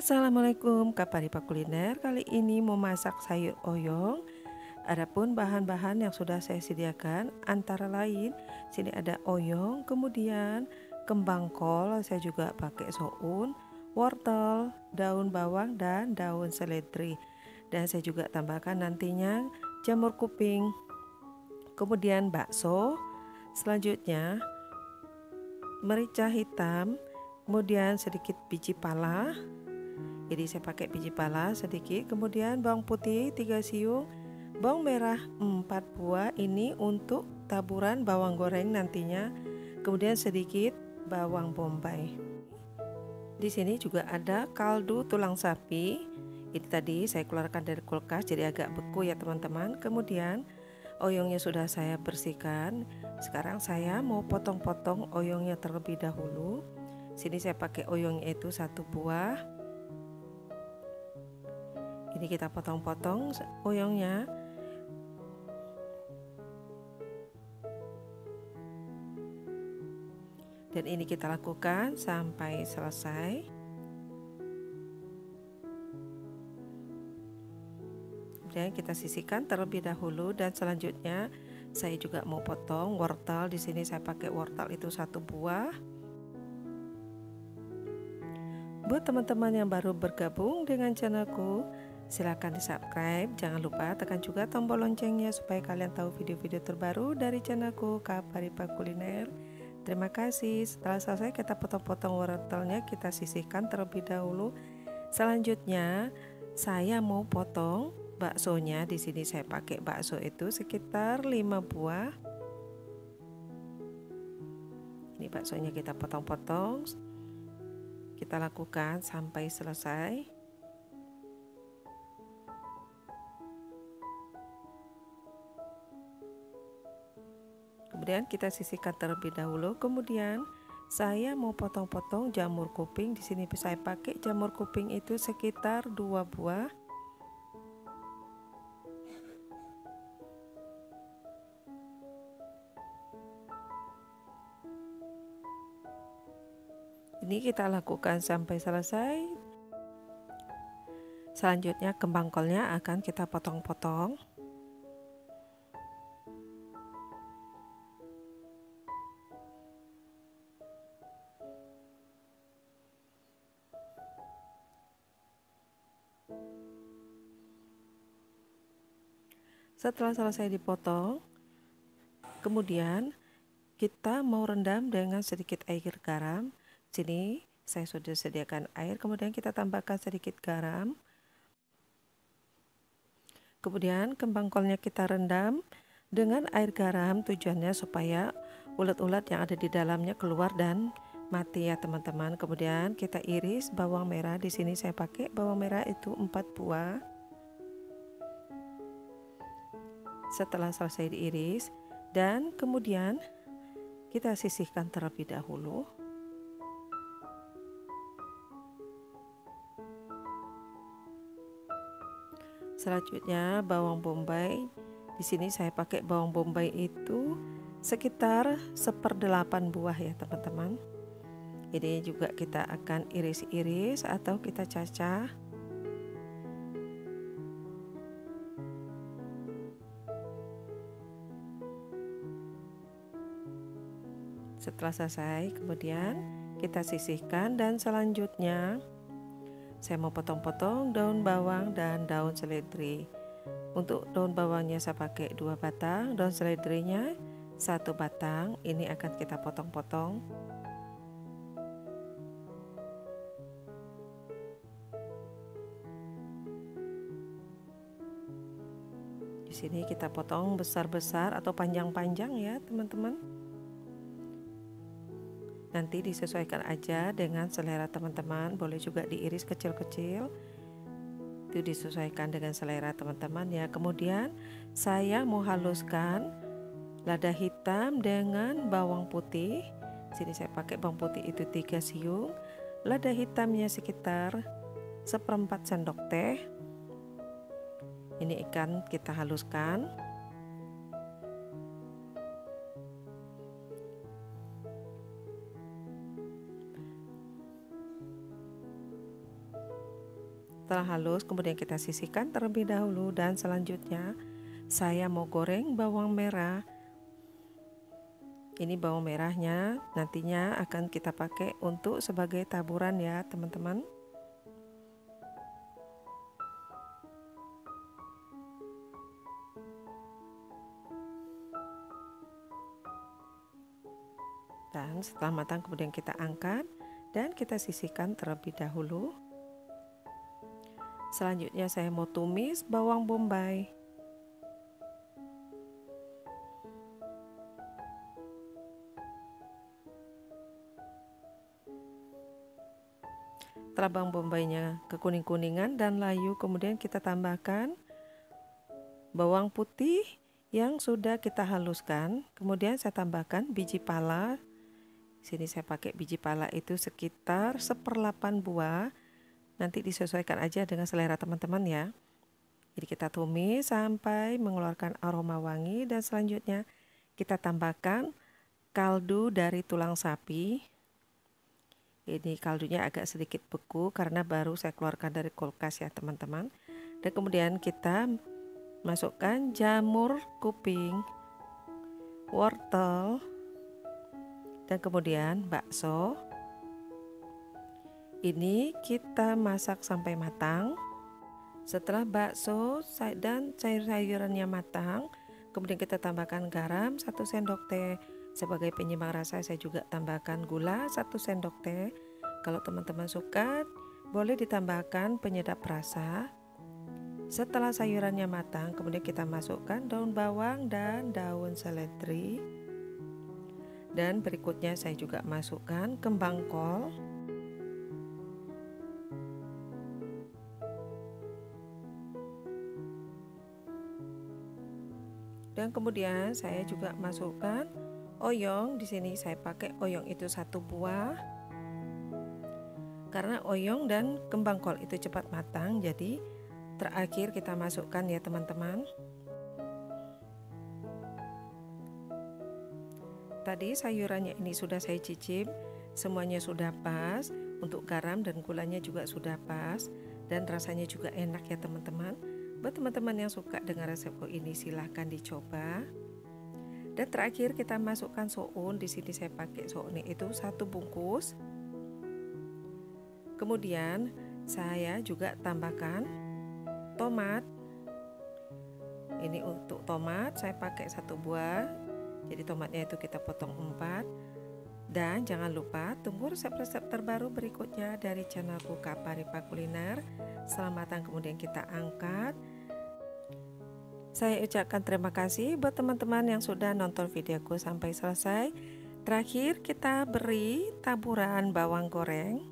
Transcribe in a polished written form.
Assalamualaikum, Kak Paripa Kuliner. Kali ini mau masak sayur oyong. Adapun bahan-bahan yang sudah saya sediakan antara lain sini ada oyong, kemudian kembang kol, saya juga pakai soun, wortel, daun bawang dan daun seledri. Dan saya juga tambahkan nantinya jamur kuping. Kemudian bakso, selanjutnya merica hitam, kemudian sedikit biji pala. Jadi saya pakai biji pala sedikit, kemudian bawang putih 3 siung, bawang merah 4 buah ini untuk taburan bawang goreng nantinya. Kemudian sedikit bawang bombay. Di sini juga ada kaldu tulang sapi. Ini tadi saya keluarkan dari kulkas jadi agak beku ya teman-teman. Kemudian oyongnya sudah saya bersihkan. Sekarang saya mau potong-potong oyongnya terlebih dahulu. Sini saya pakai oyongnya itu 1 buah. Ini kita potong-potong oyongnya. Dan ini kita lakukan sampai selesai. Kemudian kita sisihkan terlebih dahulu dan selanjutnya saya juga mau potong wortel. Di sini saya pakai wortel itu 1 buah. Buat teman-teman yang baru bergabung dengan channelku, silahkan di subscribe, jangan lupa tekan juga tombol loncengnya supaya kalian tahu video-video terbaru dari channelku Kak Paripa Kuliner. Terima kasih. Setelah selesai kita potong-potong wortelnya, kita sisihkan terlebih dahulu. Selanjutnya saya mau potong baksonya. Di sini saya pakai bakso itu sekitar 5 buah. Ini baksonya kita potong-potong. Kita lakukan sampai selesai. Kemudian kita sisihkan terlebih dahulu. Kemudian saya mau potong-potong jamur kuping. Di sini saya pakai jamur kuping itu sekitar 2 buah. Ini kita lakukan sampai selesai. Selanjutnya kembang kolnya akan kita potong-potong. Setelah selesai dipotong, kemudian kita mau rendam dengan sedikit air garam. Sini saya sudah sediakan air, kemudian kita tambahkan sedikit garam. Kemudian kembang kolnya kita rendam dengan air garam, tujuannya supaya ulat-ulat yang ada di dalamnya keluar dan mati ya teman-teman. Kemudian kita iris bawang merah. Di sini saya pakai bawang merah itu 4 buah. Setelah selesai diiris dan kemudian kita sisihkan terlebih dahulu. Selanjutnya bawang bombay. Di sini saya pakai bawang bombay itu sekitar 1/8 buah ya teman-teman. Ini juga kita akan iris-iris atau kita cacah. Setelah selesai, kemudian kita sisihkan dan selanjutnya saya mau potong-potong daun bawang dan daun seledri. Untuk daun bawangnya saya pakai 2 batang, daun seledrinya 1 batang. Ini akan kita potong-potong. Di sini kita potong besar-besar atau panjang-panjang ya, teman-teman. Nanti disesuaikan aja dengan selera teman-teman, boleh juga diiris kecil-kecil. Itu disesuaikan dengan selera teman-teman ya. Kemudian saya mau haluskan lada hitam dengan bawang putih. Sini saya pakai bawang putih itu 3 siung. Lada hitamnya sekitar 1/4 sendok teh. Ini ikan kita haluskan. Setelah halus kemudian kita sisihkan terlebih dahulu, dan selanjutnya saya mau goreng bawang merah. Ini bawang merahnya nantinya akan kita pakai untuk sebagai taburan ya teman-teman. Dan setelah matang kemudian kita angkat dan kita sisihkan terlebih dahulu. Selanjutnya saya mau tumis bawang bombay. Setelah bawang bombaynya kekuning-kuningan dan layu, kemudian kita tambahkan bawang putih yang sudah kita haluskan. Kemudian saya tambahkan biji pala. Sini saya pakai biji pala itu sekitar 1/8 buah. Nanti disesuaikan aja dengan selera teman-teman ya. Jadi kita tumis sampai mengeluarkan aroma wangi, dan selanjutnya kita tambahkan kaldu dari tulang sapi. Ini kaldunya agak sedikit beku karena baru saya keluarkan dari kulkas ya teman-teman. Dan kemudian kita masukkan jamur kuping, wortel, dan kemudian bakso. Ini kita masak sampai matang. Setelah bakso dan sayur-sayurannya matang, kemudian kita tambahkan garam 1 sendok teh. Sebagai penyimbang rasa saya juga tambahkan gula 1 sendok teh. Kalau teman-teman suka boleh ditambahkan penyedap rasa. Setelah sayurannya matang kemudian kita masukkan daun bawang dan daun seledri. Dan berikutnya saya juga masukkan kembang kol. Dan kemudian saya juga masukkan oyong. Di sini saya pakai oyong itu 1 buah. Karena oyong dan kembang kol itu cepat matang, jadi terakhir kita masukkan ya teman-teman. Tadi sayurannya ini sudah saya cicip, semuanya sudah pas. Untuk garam dan gulanya juga sudah pas, dan rasanya juga enak ya teman-teman. Buat teman-teman yang suka dengan resepku ini silahkan dicoba. Dan terakhir kita masukkan soun. Di sini saya pakai soun itu 1 bungkus. Kemudian saya juga tambahkan tomat. Ini untuk tomat saya pakai 1 buah. Jadi tomatnya itu kita potong 4. Dan jangan lupa tunggu resep-resep terbaru berikutnya dari channelku Kak Paripa Kuliner. Setelah matang kemudian kita angkat. Saya ucapkan terima kasih buat teman-teman yang sudah nonton videoku sampai selesai. Terakhir kita beri taburan bawang goreng.